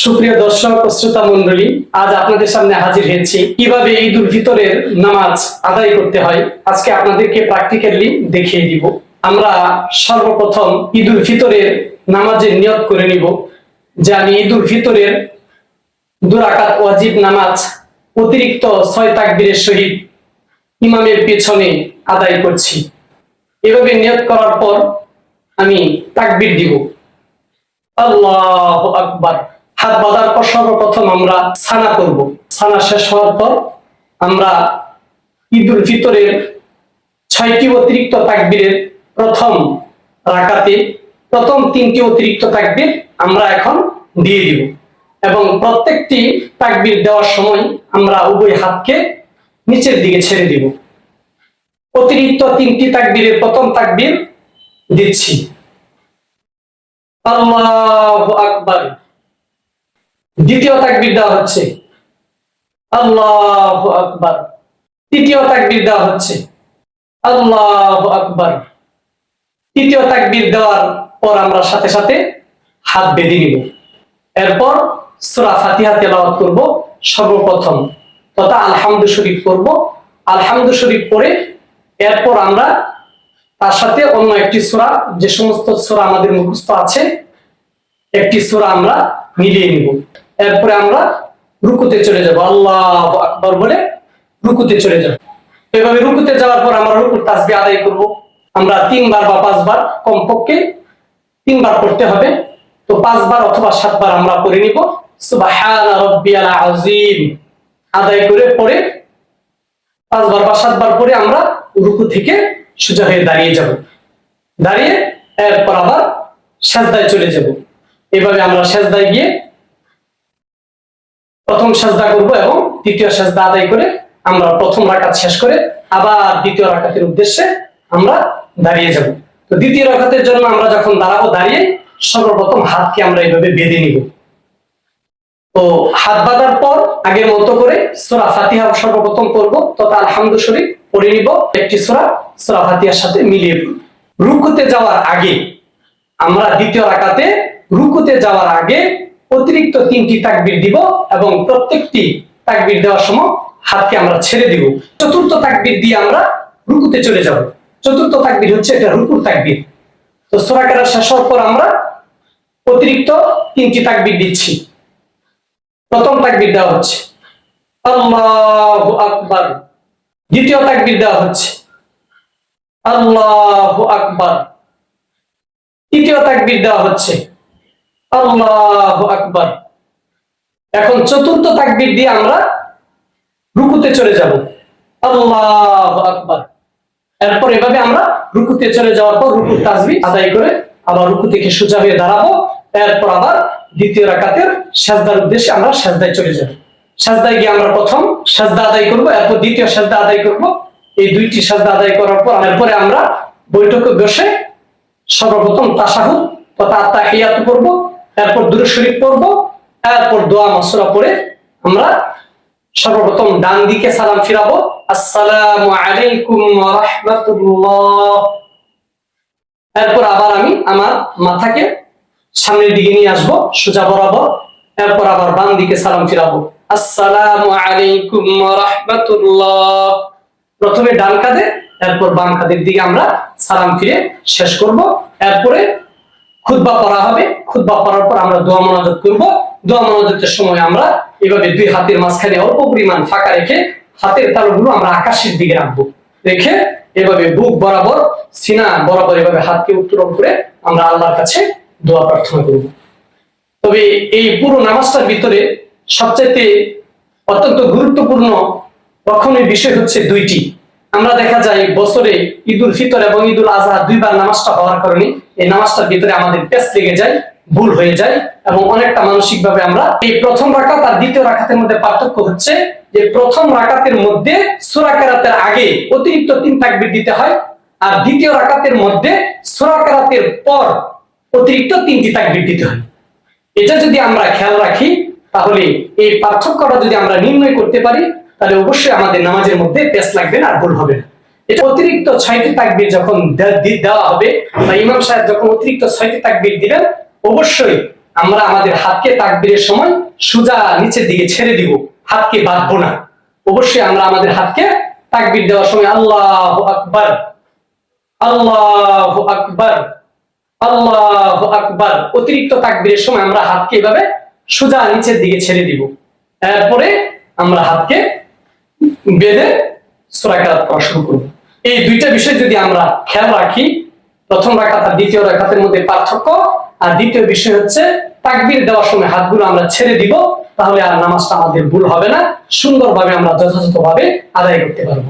সুপ্রিয় দর্শক ও শ্রোতা মন্ডলী, আজ আপনাদের সামনে হাজির হয়েছি কিভাবে ঈদ উল ফিতরের নামাজ আদায় করতে হয়। আজকে আপনাদেরকে প্র্যাকটিক্যালি দেখিয়ে দিব। আমরা সর্বপ্রথম ঈদ উল ফিতরের নামাজের নিয়ত করে নিব যে আমি ঈদ উল ফিতরের 2 রাকাত ওয়াজিব নামাজ অতিরিক্ত 6 তাকবীরের সহিত ইমামের পেছনে আদায় করছি। এভাবে নিয়ত করার পর আমি তাকবীর দিব, আল্লাহু আকবার। হাত বাঁধার পর সর্বপ্রথম আমরা সানা করব। সানা শেষ হওয়ার পর আমরা ঈদ উল ফিতরের 6টি অতিরিক্ত তাকবীরের প্রথম রাকাতে প্রথম 3টি অতিরিক্ত তাকবীর আমরা এখন দিয়ে দিব এবং প্রত্যেকটি তাকবীর দেওয়ার সময় আমরা উভয় হাতকে নিচের দিকে ছেড়ে দিব। অতিরিক্ত 3টি তাকবীরের প্রথম তাকবীর দিচ্ছি, আল্লাহু আকবার। দ্বিতীয় তাকবীর দেওয়া হচ্ছে, আল্লাহু আকবার। তৃতীয় তাকবীর দেওয়া হচ্ছে, আল্লাহু আকবার। তৃতীয় তাকবীর দেওয়ার পর আমরা সাথে সাথে হাত বেঁধে নিব। এরপর সূরা ফাতিহা তেলাওয়াত করব সর্বপ্রথম, তথা আলহামদু শরীফ করব। আলহামদু শরীফ পড়ে এরপর আমরা তার সাথে অন্য একটি সূরা, যে সমস্ত সূরা আমাদের মুখস্থ আছে, একটি সূরা আমরা মিলিয়ে নিব। এরপরে আমরা রুকুতে চলে যাব, আল্লাহু আকবার বলে রুকুতে চলে যাব। এভাবে রুকুতে যাওয়ার পর আমরা রুকুর তাসবিহ আদায় করব। আমরা 3 বার বা 5 বার, কমপক্ষে 3 বার পড়তে হবে। তো 5 বার অথবা 7 বার আমরা পড়ে নিব। সুবহানা রাব্বিয়াল আযীম আদায় করে পরে 5 বার বা 7 বার পরে আমরা রুকু থেকে সোজা হয়ে দাঁড়িয়ে যাব। দাঁড়িয়ে এরপর আবার সিজদায় চলে যাব। এভাবে আমরা সিজদায় গিয়ে প্রথম সিজদা করব এবং দ্বিতীয় সিজদা আদায় করে আমরা প্রথম রাকাত শেষ করে আবার দ্বিতীয় রাকাতের উদ্দেশ্যে আমরা দাঁড়িয়ে যাব। তো দ্বিতীয় রাকাতের জন্য আমরা যখন দাঁড়াবো, দাঁড়িয়ে সর্বপ্রথম হাতকে আমরা এইভাবে বেঁধে নিব। তো হাত বাঁধার পর আগের মতো করে সূরা ফাতিহা সর্বপ্রথম পড়ব, তথা আলহামদু শরীফ পড়ে নিব। একটি সূরা ফাতিহার সাথে মিলিয়ে রুকুতে যাওয়ার আগে আমরা দ্বিতীয় রাকাতে রুকুতে যাওয়ার আগে অতিরিক্ত 3টি তাকবীর দিব এবং প্রত্যেকটি তাকবীর দেওয়ার সময় হাতকে আমরা ছেড়ে দিব। চতুর্থ তাকবীর দিয়ে আমরা রুকুতে চলে যাব। চতুর্থ তাকবীর হচ্ছে এটা রুকুর তাকবীর। তো সূরা কেরাত শেষ হওয়ার পর আমরা অতিরিক্ত 3টি তাকবীর দিচ্ছি। প্রথম তাকবীর দেওয়া হচ্ছে, আল্লাহু আকবার। দ্বিতীয় তাকবীর দেওয়া হচ্ছে, আল্লাহু আকবার। তৃতীয় তাকবীর দেওয়া হচ্ছে, আল্লাহু আকবার। এখন চতুর্থ তাকবীর দিয়ে আমরা রুকুতে চলে যাব, আল্লাহু আকবার। এরপর এভাবে আমরা রুকুতে চলে যাওয়ার পর রুকুর তাসবিহ আদায় করে আবার রুকু থেকে সোজা হয়ে দাঁড়াবো। এরপর আবার দ্বিতীয় রাকাতের সিজদার উদ্দেশ্যে আমরা সিজদায় চলে যাব। সিজদায় গিয়ে আমরা প্রথম সিজদা আদায় করব, এরপর দ্বিতীয় সিজদা আদায় করব। এই 2টি সিজদা আদায় করার পর এরপরে আমরা বৈঠকে বসে সর্বপ্রথম তাশাহুদ তথা আত্তাহিয়াত পড়ব, এরপর দুরূদ শরীফ পড়ব, এরপর দোয়া মাসুরা পড়ে আমরা সর্বপ্রথম ডান দিকে সালাম ফিরাবো, আসসালামু আলাইকুম ওয়া রাহমাতুল্লাহ। এরপর আবার আমি আমার মাথাকে সামনের দিকে নিয়ে আসবো সোজা বরাবর। এরপর আবার বাম দিকে সালাম ফিরাবো, আসসালামু আলাইকুম ওয়া রাহমাতুল্লাহ। প্রথমে ডান কাঁধে এরপর বাম কাঁধের দিকে আমরা সালাম ফিরে শেষ করব। এরপরে খুতবা পড়া হবে। খুতবা পড়ার পর আমরা দোয়া মোনাজাত করব। দোয়া মোনাজাতের সময় আমরা এভাবে 2 হাতের মাঝখানে অল্প পরিমাণ ফাঁকা রেখে হাতের তালুগুলো আমরা আকাশের দিকে রাখবো। রেখে এভাবে বুক বরাবর, সিনা বরাবর এভাবে হাতকে উত্তোলন করে আমরা আল্লাহর কাছে দোয়া প্রার্থনা করব। তবে এই পুরো নামাজটার ভিতরে সবচেয়ে অত্যন্ত গুরুত্বপূর্ণ রক্ষণীয় বিষয় হচ্ছে 2টি। আমরা দেখা যায় বছরে ঈদ উল ফিতর এবং ঈদ উল আজহা 2 বার নামাজটা হওয়ার কারণে এই নামাজটার ভিতরে আমাদের পেছ লেগে যায়, ভুল হয়ে যায় এবং অনেকটা মানসিক ভাবে আমরা এই প্রথম রাকাত আর দ্বিতীয় রাকাতের মধ্যে পার্থক্য হচ্ছে যে প্রথম রাকাতের মধ্যে সূরা কেরাতের আগে অতিরিক্ত 3 তাকবীর দিতে হয়, আর দ্বিতীয় রাকাতের মধ্যে সূরা কেরাতের পর অতিরিক্ত 3টি তাকবীর দিতে হয়। এটা যদি আমরা খেয়াল রাখি তাহলে এই পার্থক্যটা যদি আমরা নির্ণয় করতে পারি তাহলে অবশ্যই আমাদের নামাজের মধ্যে পেছ লাগবে না আর ভুল হবে না। এটা অতিরিক্ত 6টি তাকবীর যখন দেওয়া হবে বা ইমাম সাহেব যখন অতিরিক্ত 6টি তাকবীর দিবেন, অবশ্যই আমরা আমাদের হাতকে তাকবীরের সময় সোজা নিচের দিকে ছেড়ে দিব, হাতকে বাঁধবো না। অবশ্যই আমরা আমাদের হাতকে তাকবীর দেওয়ার সময় আল্লাহু আকবার, আল্লাহু আকবার, আল্লাহু আকবার অতিরিক্ত তাকবীরের সময় আমরা হাতকে এভাবে সোজা নিচের দিকে ছেড়ে দিব। এরপরে আমরা হাতকে বেঁধে সূরা কিরাত পড়া শুরু করব। এই দুইটা বিষয় যদি আমরা খেয়াল রাখি, প্রথম রাকাত আর দ্বিতীয় রাকাতের মধ্যে পার্থক্য, আর দ্বিতীয় বিষয় হচ্ছে তাকবীর দেওয়ার সময় হাতগুলো আমরা ছেড়ে দিব, তাহলে আর নামাজটা আমাদের ভুল হবে না, সুন্দরভাবে আমরা যথাযথভাবে আদায় করতে পারবো।